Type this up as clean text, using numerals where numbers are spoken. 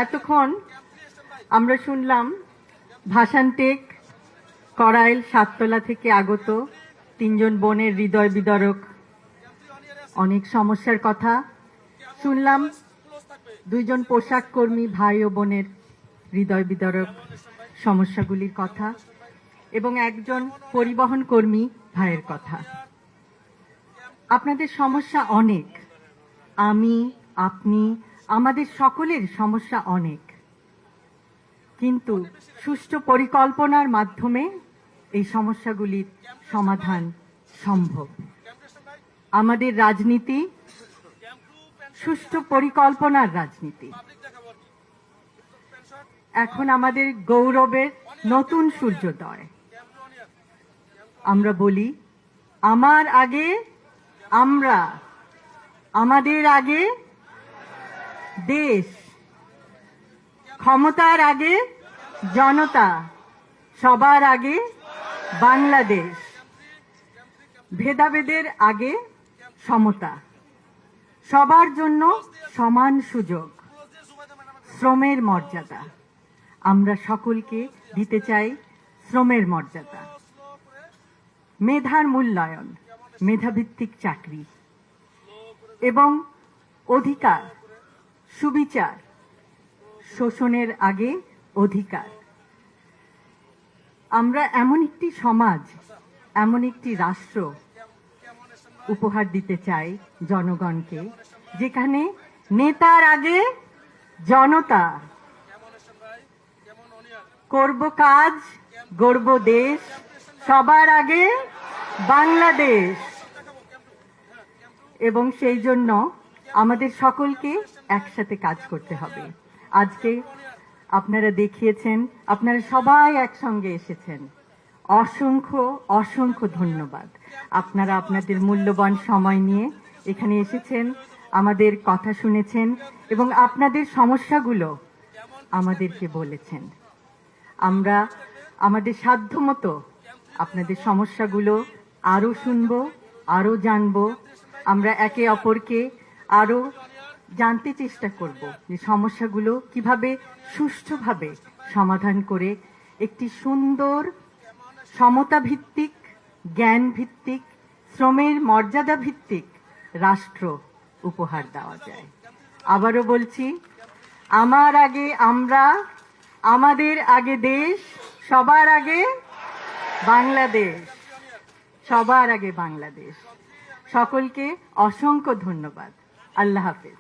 এতক্ষণ আমরা শুনলাম ভাষানটেক করাইল সাততলা থেকে আগত তিনজন বোনের হৃদয় বিদারক অনেক সমস্যার কথা শুনলাম। দুইজন পোশাক কর্মী ভাই ও বোনের হৃদয় বিদারক সমস্যাগুলির কথা এবং একজন পরিবহন কর্মী ভাইয়ের কথা। আপনাদের সমস্যা অনেক, আমি আপনি আমাদের সকলের সমস্যা অনেক, কিন্তু সুষ্ঠু পরিকল্পনার মাধ্যমে এই সমস্যাগুলির সমাধান সম্ভব। আমাদের রাজনীতি সুষ্ঠু পরিকল্পনার রাজনীতি। এখন আমাদের গৌরবের নতুন সূর্যোদয়। আমরা বলি আমার আগে আমরা, আমাদের আগে দেশ, ক্ষমতার আগে জনতা, সবার আগে বাংলাদেশ, ভেদাভেদের আগে সমতা, সবার জন্য সমান সুযোগ, শ্রমের মর্যাদা। আমরা সকলকে দিতে চাই শ্রমের মর্যাদা, মেধার মূল্যায়ন, মেধাভিত্তিক চাকরি এবং অধিকার, সুবিচার, শোষণের আগে অধিকার। আমরা এমন একটি সমাজ, এমন একটি রাষ্ট্র উপহার দিতে চাই জনগণকে, যেখানে নেতার আগে জনতা, করব কাজ, গড়ব দেশ, সবার আগে বাংলাদেশ। এবং সেই জন্য আমাদের সকলকে একসাথে কাজ করতে হবে। আজকে আপনারা দেখিয়েছেন, আপনারা সবাই একসঙ্গে এসেছেন। অসংখ্য অসংখ্য ধন্যবাদ। আপনারা আপনাদের মূল্যবান সময় নিয়ে এখানে এসেছেন, আমাদের কথা শুনেছেন এবং আপনাদের সমস্যাগুলো আমাদেরকে বলেছেন। আমরা আমাদের সাধ্যমতো আপনাদের সমস্যাগুলো আরো শুনবো, আরো জানবো। আমরা একে অপরকে আরো জানতে চেষ্টা করব যে সমস্যাগুলো কিভাবে সুষ্ঠুভাবে সমাধান করে একটি সুন্দর সমতা ভিত্তিক, জ্ঞান ভিত্তিক, শ্রমের মর্যাদা ভিত্তিক রাষ্ট্র উপহার দেওয়া যায়। আবারও বলছি, আমার আগে আমরা, আমাদের আগে দেশ, সবার আগে বাংলাদেশ, সবার আগে বাংলাদেশ। সকলকে অসংখ্য ধন্যবাদ। আল্লাহ হাফেজ।